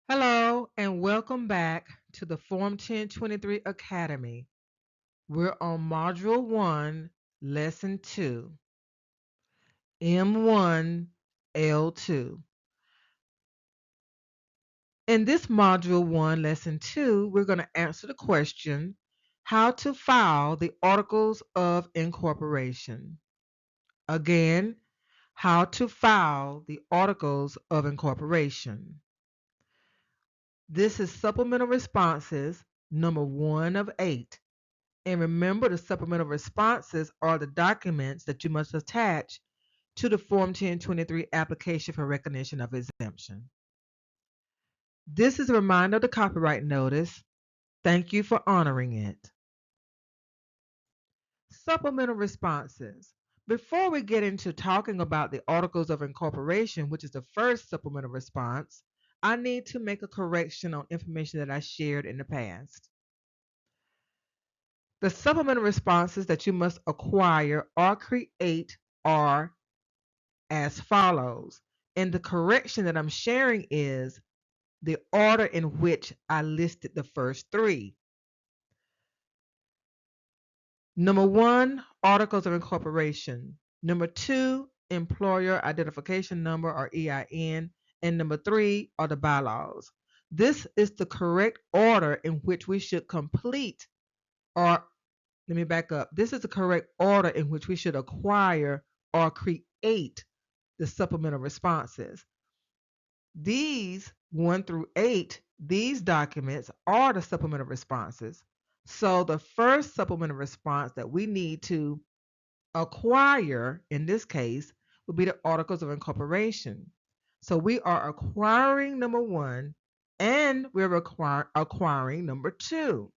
Hello and welcome back to the Form 1023 Academy. We're on Module 1, Lesson 2, M1, L2. In this Module 1, Lesson 2, we're going to answer the question, how to file the Articles of Incorporation. Again, how to file the Articles of Incorporation. This is supplemental responses number 1 of 8. And remember, the supplemental responses are the documents that you must attach to the Form 1023 application for recognition of exemption. This is a reminder of the copyright notice. Thank you for honoring it. Supplemental responses. Before we get into talking about the Articles of Incorporation, which is the first supplemental response, I need to make a correction on information that I shared in the past. The supplemental responses that you must acquire or create are as follows. And the correction that I'm sharing is the order in which I listed the first three. Number 1, Articles of Incorporation. Number 2, Employer Identification Number or EIN. And number 3 are the bylaws. This is the correct order in which we should complete, or let me back up. This is the correct order in which we should acquire or create the supplemental responses. These 1 through 8, these documents are the supplemental responses. So the first supplemental response that we need to acquire in this case would be the Articles of Incorporation. So we are acquiring number 1 and we're acquiring number 2,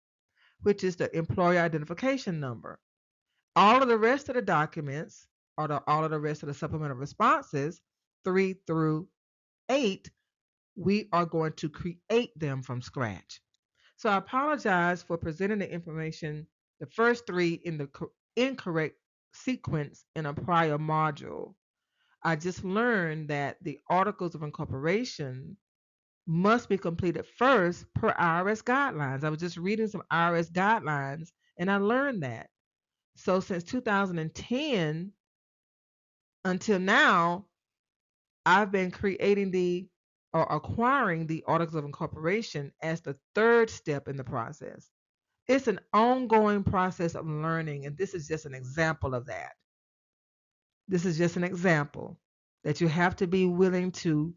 which is the Employer Identification Number. All of the rest of the documents, or all of the rest of the supplemental responses, 3 through 8, we are going to create them from scratch. So I apologize for presenting the information, the first 3 in the incorrect sequence in a prior module. I just learned that the Articles of Incorporation must be completed first per IRS guidelines. I was just reading some IRS guidelines and I learned that. So since 2010 until now, I've been creating or acquiring the Articles of Incorporation as the third step in the process. It's an ongoing process of learning, and this is just an example of that. This is just an example that you have to be willing to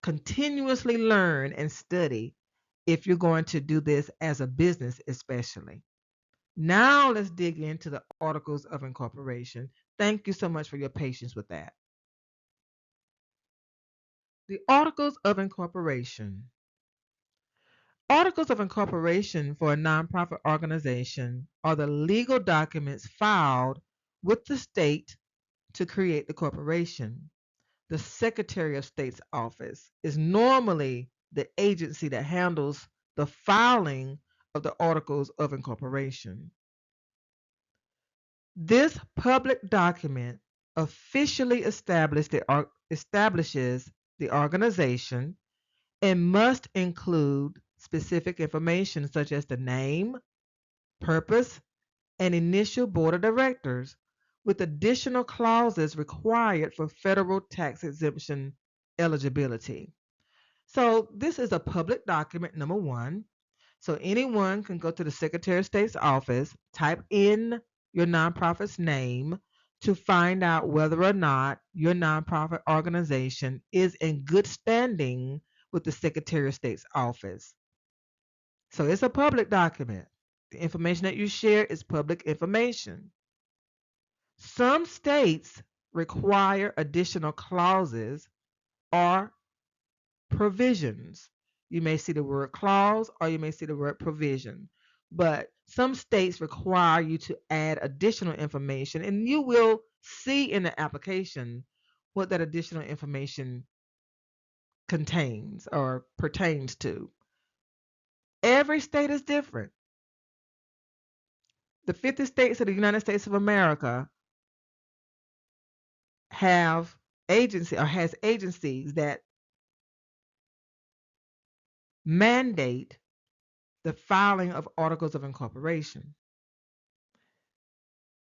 continuously learn and study if you're going to do this as a business, especially. Now let's dig into the Articles of Incorporation. Thank you so much for your patience with that. The Articles of Incorporation. Articles of Incorporation for a nonprofit organization are the legal documents filed with the state to create the corporation. The Secretary of State's office is normally the agency that handles the filing of the Articles of Incorporation. This public document officially establishes the organization and must include specific information such as the name, purpose, and initial board of directors, with additional clauses required for federal tax exemption eligibility. So this is a public document, number 1. So anyone can go to the Secretary of State's office, type in your nonprofit's name to find out whether or not your nonprofit organization is in good standing with the Secretary of State's office. So it's a public document. The information that you share is public information. Some states require additional clauses or provisions. You may see the word clause or you may see the word provision, but some states require you to add additional information, and you will see in the application what that additional information contains or pertains to. Every state is different. The 50 states of the United States of America has agencies that mandate the filing of Articles of Incorporation.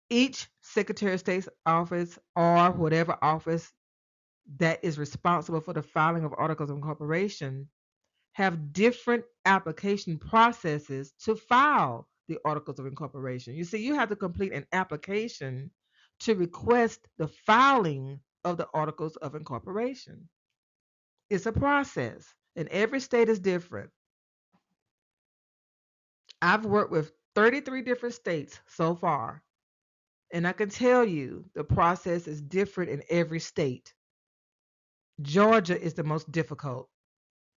Each Secretary of State's office or whatever office that is responsible for the filing of Articles of Incorporation have different application processes to file the Articles of Incorporation. You see, you have to complete an application to request the filing of the Articles of Incorporation. It's a process, and every state is different. I've worked with 33 different states so far, and I can tell you the process is different in every state. Georgia is the most difficult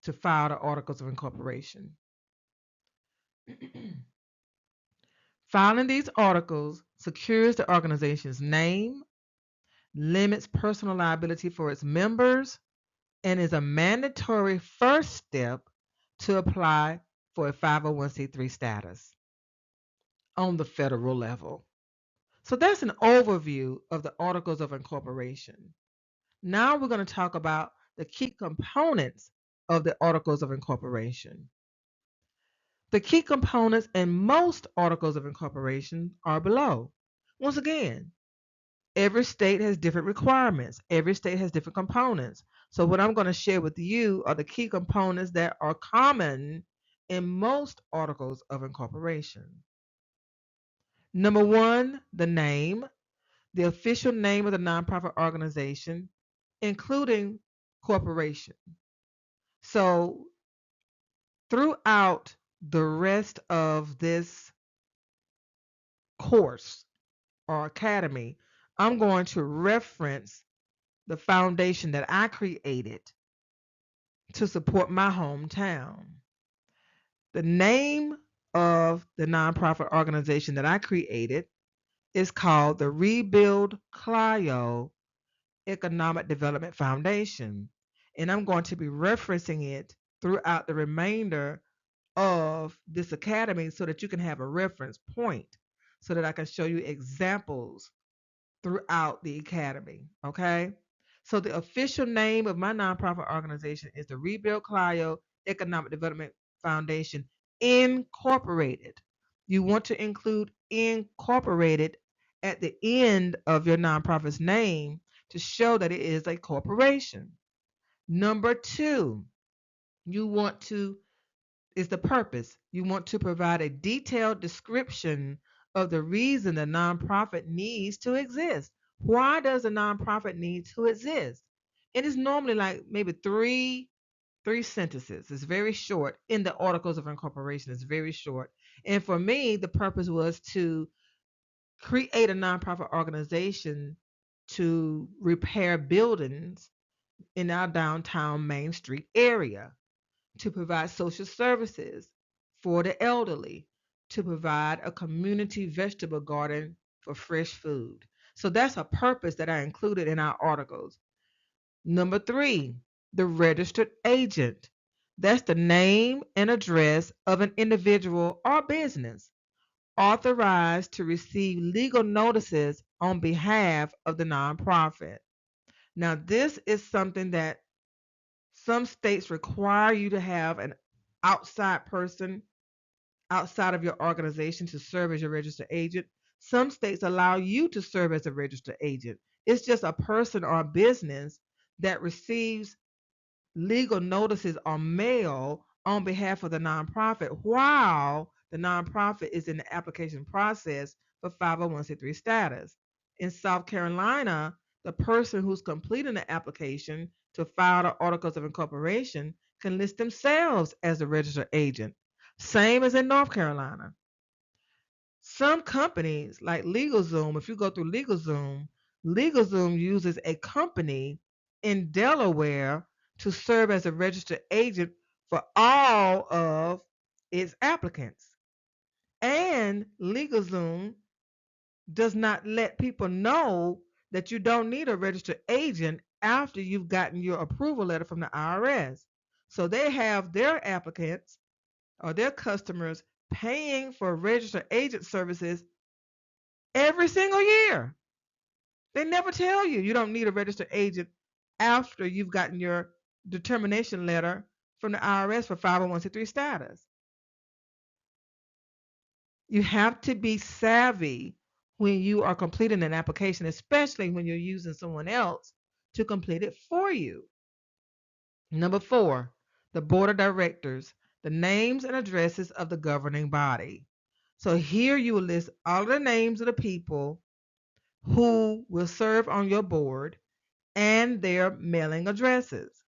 to file the Articles of Incorporation. Filing these articles secures the organization's name, limits personal liability for its members, and is a mandatory first step to apply for a 501c3 status on the federal level. So that's an overview of the Articles of Incorporation. Now we're going to talk about the key components of the Articles of Incorporation. The key components in most Articles of Incorporation are below. Once again, every state has different requirements. Every state has different components. So what I'm going to share with you are the key components that are common in most Articles of Incorporation. Number one, the name, the official name of the nonprofit organization, including corporation. So throughout the rest of this course or academy, I'm going to reference the foundation that I created to support my hometown. The name of the nonprofit organization that I created is called the Rebuild Clio Economic Development Foundation. And I'm going to be referencing it throughout the remainder of this academy so that you can have a reference point so that I can show you examples throughout the academy. Okay. So the official name of my nonprofit organization is the Rebuild Clio Economic Development Foundation Incorporated. You want to include incorporated at the end of your nonprofit's name to show that it is a corporation. Number two, you want to is the purpose. You want to provide a detailed description of the reason the nonprofit needs to exist. Why does a nonprofit need to exist? It is normally like maybe three sentences. It's very short in the Articles of Incorporation. It's very short. And for me, the purpose was to create a nonprofit organization to repair buildings in our downtown Main Street area, to provide social services for the elderly, to provide a community vegetable garden for fresh food. So that's a purpose that I included in our articles. Number three, the registered agent. That's the name and address of an individual or business authorized to receive legal notices on behalf of the nonprofit. Now, this is something that some states require you to have an outside person outside of your organization to serve as your registered agent. Some states allow you to serve as a registered agent. It's just a person or a business that receives legal notices or mail on behalf of the nonprofit while the nonprofit is in the application process for 501c3 status. In South Carolina, the person who's completing the application to file the Articles of Incorporation can list themselves as a registered agent. Same as in North Carolina. Some companies like LegalZoom, if you go through LegalZoom, LegalZoom uses a company in Delaware to serve as a registered agent for all of its applicants. And LegalZoom does not let people know that you don't need a registered agent after you've gotten your approval letter from the IRS. So they have their applicants or their customers paying for registered agent services every single year. They never tell you you don't need a registered agent after you've gotten your determination letter from the IRS for 501c3 status. You have to be savvy when you are completing an application, especially when you're using someone else to complete it for you. Number 4, the board of directors, the names and addresses of the governing body. So here you will list all of the names of the people who will serve on your board and their mailing addresses.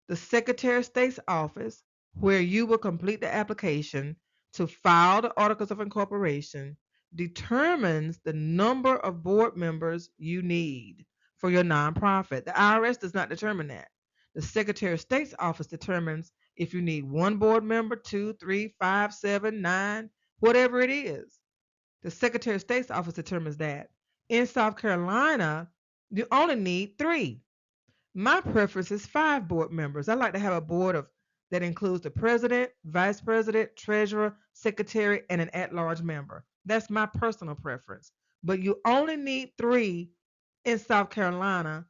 The Secretary of State's office, where you will complete the application to file the Articles of Incorporation, determines the number of board members you need for your nonprofit. The IRS does not determine that. The Secretary of State's office determines if you need one board member, 2, 3, 5, 7, 9, whatever it is. The Secretary of State's office determines that. In South Carolina, you only need 3. My preference is 5 board members. I like to have a board of that includes the president, vice president, treasurer, secretary, and an at-large member. That's my personal preference. But you only need 3 in South Carolina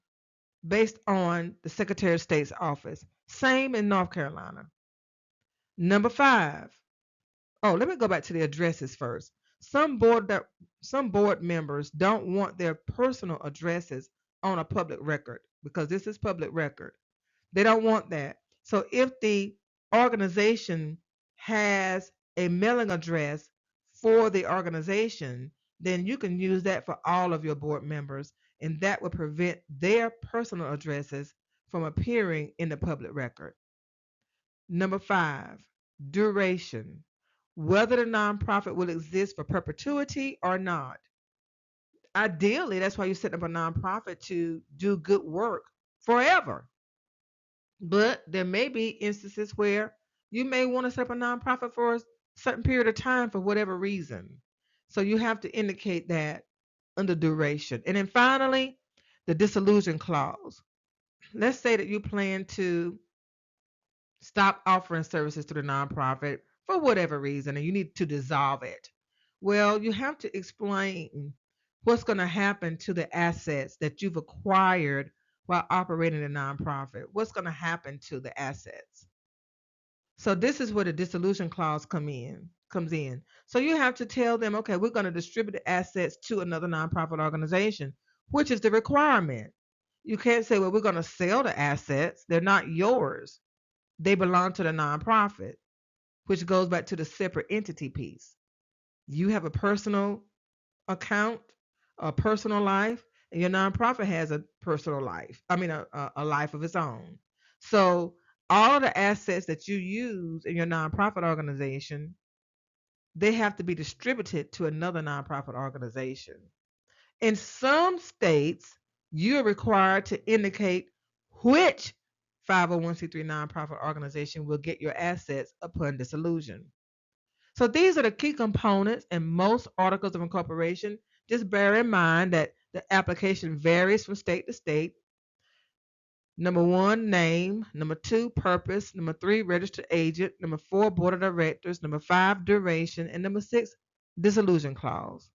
based on the Secretary of State's office. Same in North Carolina. Number 5. Oh, let me go back to the addresses first. Some board members don't want their personal addresses on a public record because this is public record. They don't want that. So if the organization has a mailing address for the organization, then you can use that for all of your board members, and that will prevent their personal addresses from appearing in the public record. Number 5, duration. Whether the nonprofit will exist for perpetuity or not. Ideally, that's why you set up a nonprofit to do good work forever. But there may be instances where you may want to set up a nonprofit for a certain period of time for whatever reason. So you have to indicate that under duration. And then finally, the dissolution clause. Let's say that you plan to stop offering services to the nonprofit for whatever reason and you need to dissolve it. Well, you have to explain what's going to happen to the assets that you've acquired while operating a nonprofit. What's going to happen to the assets? So this is where the dissolution clause comes in. So you have to tell them, okay, we're going to distribute the assets to another nonprofit organization, which is the requirement. You can't say, well, we're going to sell the assets. They're not yours. They belong to the nonprofit, which goes back to the separate entity piece. You have a personal account, a personal life, and your nonprofit has a personal life. I mean, a life of its own. So all of the assets that you use in your nonprofit organization, they have to be distributed to another nonprofit organization. In some states, you're required to indicate which 501c3 nonprofit organization will get your assets upon dissolution. So these are the key components in most articles of incorporation. Just bear in mind that the application varies from state to state. Number 1, name. Number 2, purpose. Number 3, registered agent. Number 4, board of directors. Number 5, duration. And number 6, dissolution clause.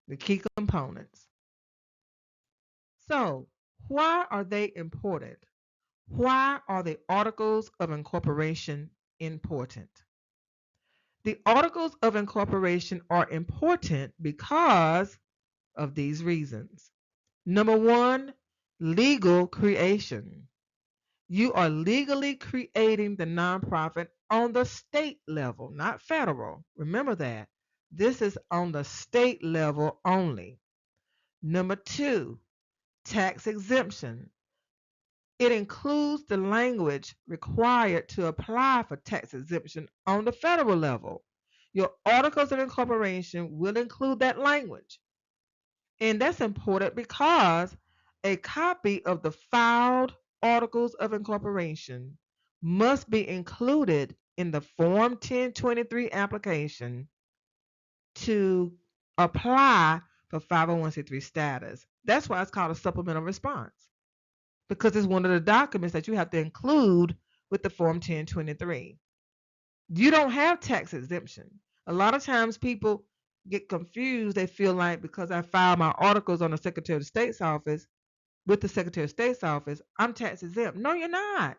The key components. So why are they important? Why are the Articles of Incorporation important? The Articles of Incorporation are important because of these reasons. Number 1, legal creation. You are legally creating the nonprofit on the state level, not federal. Remember that. This is on the state level only. Number 2, tax exemption. It includes the language required to apply for tax exemption on the federal level. Your Articles of Incorporation will include that language. And that's important because a copy of the filed Articles of Incorporation must be included in the Form 1023 application to apply for 501c3 status. That's why it's called a supplemental response, because it's one of the documents that you have to include with the Form 1023. You don't have tax exemption. A lot of times people get confused. They feel like because I filed my articles on the Secretary of State's office with the Secretary of State's office, I'm tax exempt. No, you're not.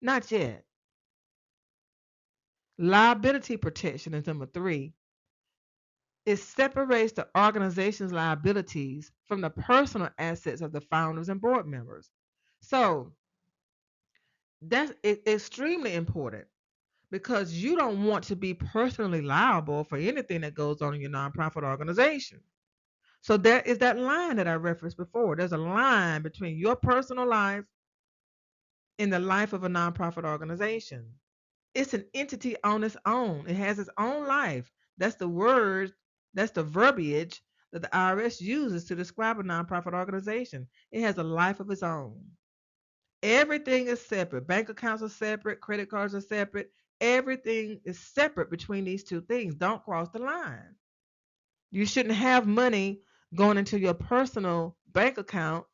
Not yet. Liability protection is number 3. It separates the organization's liabilities from the personal assets of the founders and board members. So that's extremely important because you don't want to be personally liable for anything that goes on in your nonprofit organization. So there is that line that I referenced before. There's a line between your personal life and the life of a nonprofit organization. It's an entity on its own. It has its own life. That's the word, that's the verbiage that the IRS uses to describe a nonprofit organization. It has a life of its own. Everything is separate. Bank accounts are separate, credit cards are separate. Everything is separate between these two things. Don't cross the line. You shouldn't have money going into your personal bank account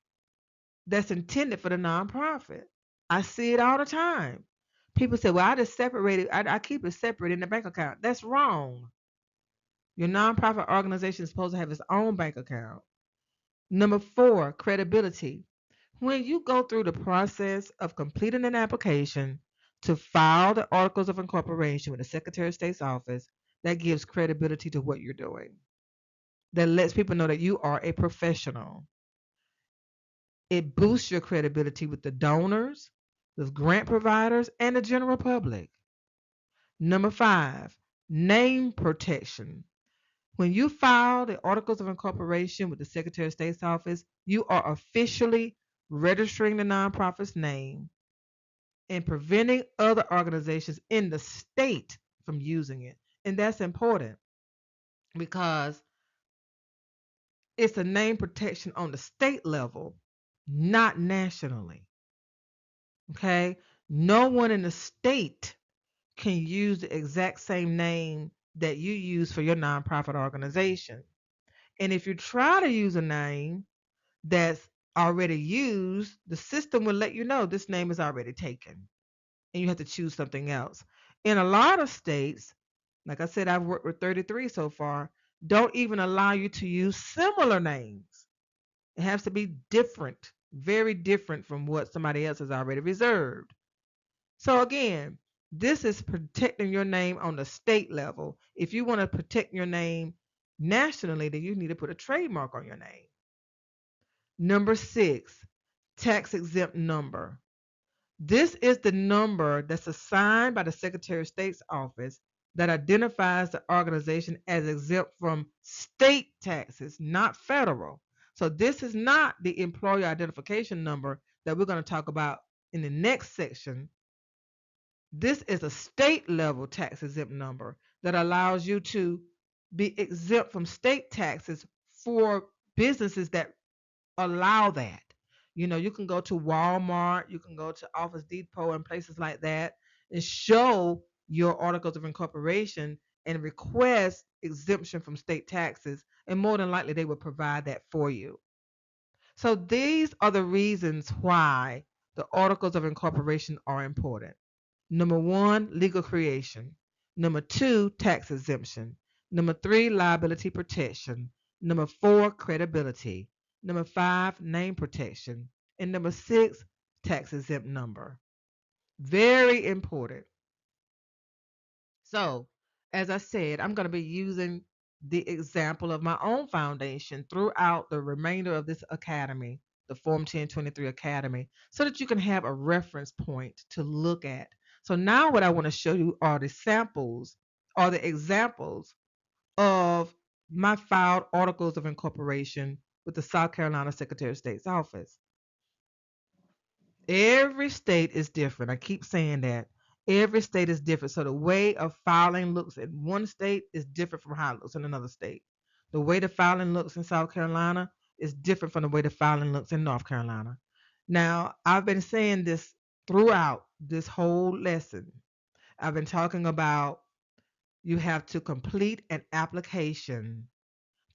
that's intended for the nonprofit. I see it all the time. People say, well, I just separate it. I keep it separate in the bank account. That's wrong. Your nonprofit organization is supposed to have its own bank account. Number 4, credibility. When you go through the process of completing an application to file the Articles of Incorporation with the Secretary of State's office, that gives credibility to what you're doing. That lets people know that you are a professional. It boosts your credibility with the donors, the grant providers, and the general public. Number 5, name protection. When you file the Articles of Incorporation with the Secretary of State's office, you are officially registering the nonprofit's name and preventing other organizations in the state from using it. And that's important because it's a name protection on the state level, not nationally. Okay? No one in the state can use the exact same name that you use for your nonprofit organization. And if you try to use a name that's already used, the system will let you know this name is already taken and you have to choose something else. In a lot of states, like I said, I've worked with 33 so far, don't even allow you to use similar names. It has to be different, very different from what somebody else has already reserved. So again, this is protecting your name on the state level. If you want to protect your name nationally, then you need to put a trademark on your name. Number 6, tax exempt number. This is the number that's assigned by the Secretary of State's office that identifies the organization as exempt from state taxes, not federal. So this is not the employer identification number that we're going to talk about in the next section. This is a state level tax exempt number that allows you to be exempt from state taxes for businesses that allow that. You know, you can go to Walmart, you can go to Office Depot and places like that and show your articles of incorporation and request exemption from state taxes. And more than likely, they will provide that for you. So these are the reasons why the articles of incorporation are important. Number 1, legal creation. Number 2, tax exemption. Number 3, liability protection. Number 4, credibility. Number 5, name protection. And number 6, tax exempt number. Very important. So, as I said, I'm going to be using the example of my own foundation throughout the remainder of this academy, the Form 1023 Academy, so that you can have a reference point to look at. So now what I want to show you are the samples or the examples of my filed articles of incorporation with the South Carolina Secretary of State's office. Every state is different. I keep saying that. Every state is different. So the way of filing looks in one state is different from how it looks in another state. The way the filing looks in South Carolina is different from the way the filing looks in North Carolina. Now, I've been saying this throughout this whole lesson. I've been talking about you have to complete an application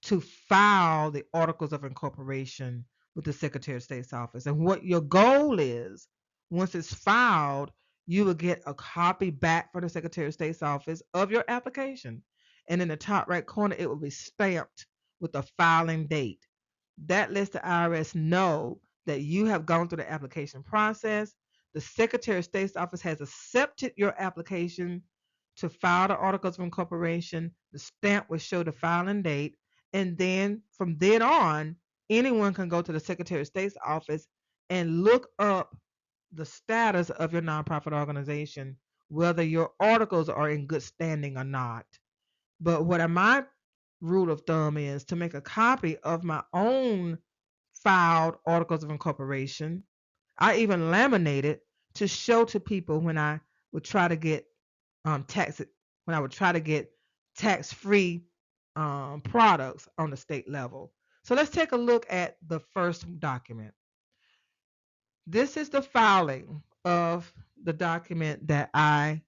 to file the Articles of Incorporation with the Secretary of State's office. And what your goal is, once it's filed, you will get a copy back from the Secretary of State's office of your application. And in the top right corner, it will be stamped with a filing date. That lets the IRS know that you have gone through the application process. The Secretary of State's office has accepted your application to file the Articles of Incorporation. The stamp will show the filing date. And then from then on, anyone can go to the Secretary of State's office and look up the status of your nonprofit organization, whether your articles are in good standing or not. But what my rule of thumb is to make a copy of my own filed Articles of Incorporation. I even laminate it to show to people when I would try to get tax when I would try to get tax-free products on the state level. So let's take a look at the first document. This is the filing of the document that I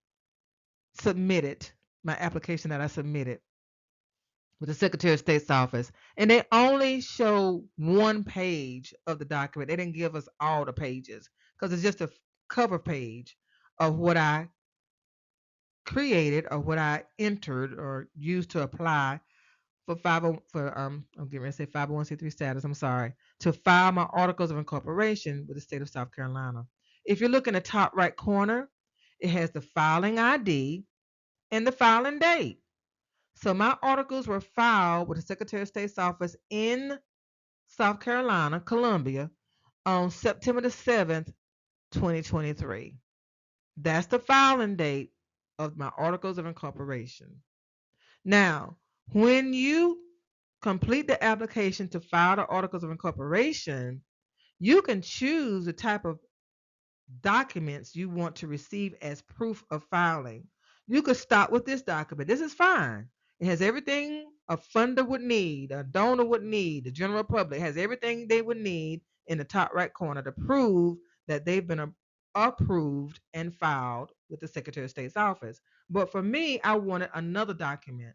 submitted, my application that I submitted with the Secretary of State's office. And they only show one page of the document. They didn't give us all the pages because it's just a cover page of what I created or what I entered or used to apply for I'm getting ready to say 501c3 status. I'm sorry, to file my Articles of Incorporation with the state of South Carolina. If you look in the top right corner, it has the filing ID and the filing date. So my articles were filed with the Secretary of State's office in South Carolina, Columbia, on September the 7th, 2023. That's the filing date of my Articles of Incorporation. Now, when you complete the application to file the Articles of Incorporation, you can choose the type of documents you want to receive as proof of filing. You could start with this document. This is fine. It has everything a funder would need, a donor would need, the general public has everything they would need in the top right corner to prove that they've been approved and filed with the Secretary of State's office. But for me, I wanted another document.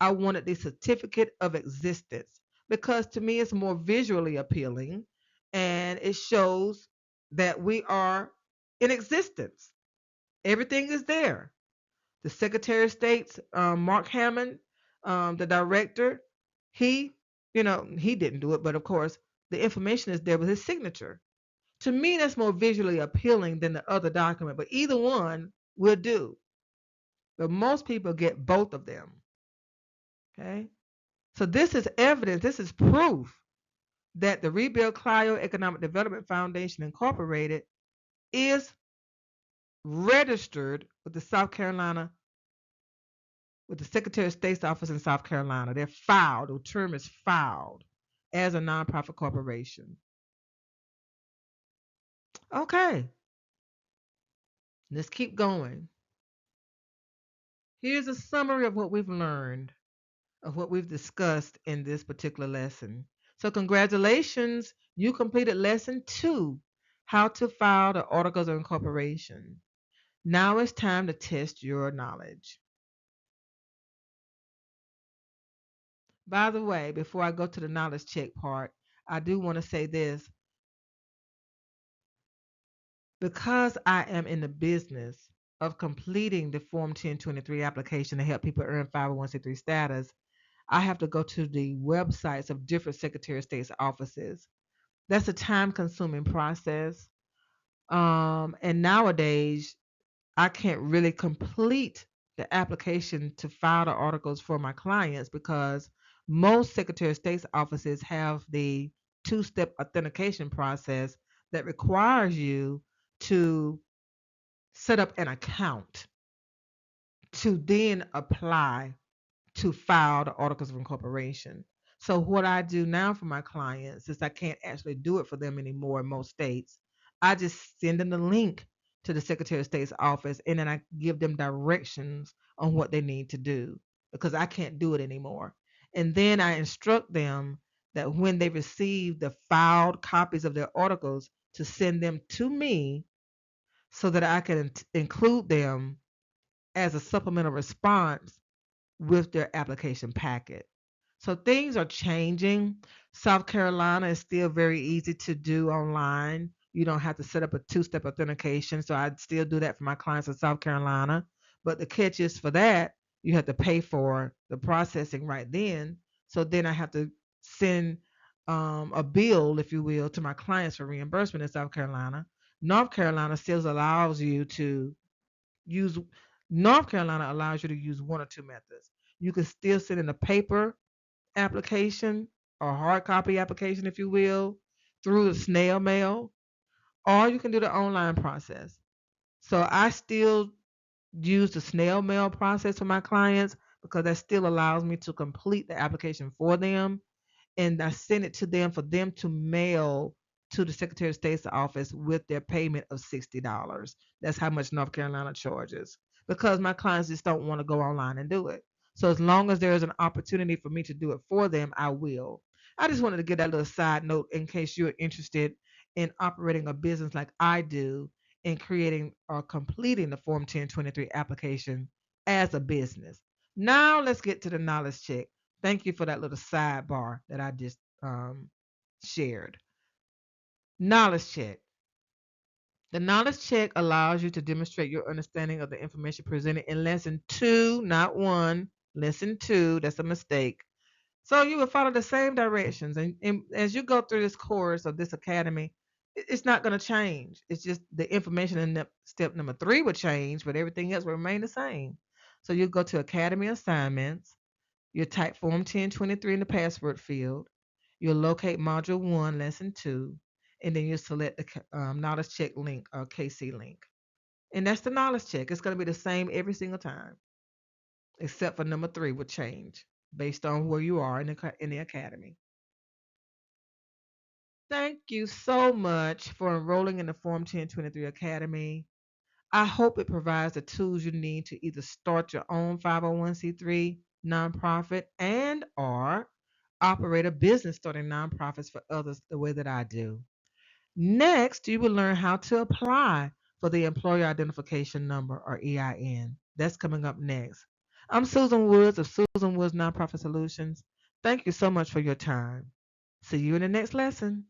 I wanted the certificate of existence because to me it's more visually appealing and it shows that we are in existence. Everything is there. The Secretary of State's Mark Hammond, the director, he, he didn't do it, but of course the information is there with his signature. To me, that's more visually appealing than the other document, but either one will do. But most people get both of them. Okay. So this is evidence, this is proof that the Rebuild Clio Economic Development Foundation Incorporated is registered with the Secretary of State's office in South Carolina. They're filed, the term is filed as a nonprofit corporation. Okay, let's keep going. Here's a summary of what we've learned, of what we've discussed in this particular lesson. So congratulations, you completed lesson 2, how to file the Articles of Incorporation. Now it's time to test your knowledge. By the way, before I go to the knowledge check part, I do want to say this. Because I am in the business of completing the Form 1023 application to help people earn 501c3 status, I have to go to the websites of different Secretary of State's offices. That's a time-consuming process. And nowadays, I can't really complete the application to file the articles for my clients because most Secretary of State's offices have the two-step authentication process that requires you to set up an account to then apply to file the Articles of Incorporation. So what I do now for my clients, since I can't actually do it for them anymore in most states, I just send them the link to the Secretary of State's office and then I give them directions on what they need to do because I can't do it anymore. And then I instruct them that when they receive the filed copies of their articles to send them to me so that I can include them as a supplemental response with their application packet. So things are changing. South Carolina is still very easy to do online. You don't have to set up a two-step authentication. So I still do that for my clients in South Carolina. But the catch is for that, you have to pay for the processing right then. So then I have to send a bill, if you will, to my clients for reimbursement in South Carolina. North Carolina still allows you to use North Carolina allows you to use one or two methods. You can still send in a paper application or hard copy application, if you will, through the snail mail, or you can do the online process. So I still use the snail mail process for my clients because that still allows me to complete the application for them, and I send it to them for them to mail to the Secretary of State's office with their payment of $60. That's how much North Carolina charges because my clients just don't want to go online and do it. So as long as there is an opportunity for me to do it for them, I will. I just wanted to give that little side note in case you're interested in operating a business like I do in creating or completing the Form 1023 application as a business. Now let's get to the knowledge check. Thank you for that little sidebar that I just shared. Knowledge check. The knowledge check allows you to demonstrate your understanding of the information presented in lesson two, not one. Lesson two, that's a mistake. So you will follow the same directions. And as you go through this course of this academy, it's not going to change. It's just the information in step number three will change, but everything else will remain the same. So you go to Academy Assignments. You type Form 1023 in the password field. You'll locate Module 1, Lesson 2, and then you select the Knowledge Check link or KC link. And that's the knowledge check. It's going to be the same every single time, except for number 3 will change based on where you are in the academy. Thank you so much for enrolling in the Form 1023 Academy. I hope it provides the tools you need to either start your own 501c3 nonprofit and or operate a business starting nonprofits for others the way that I do. Next, you will learn how to apply for the Employer Identification Number or EIN. That's coming up next. I'm Susan Woods of Susan Woods Nonprofit Solutions. Thank you so much for your time. See you in the next lesson.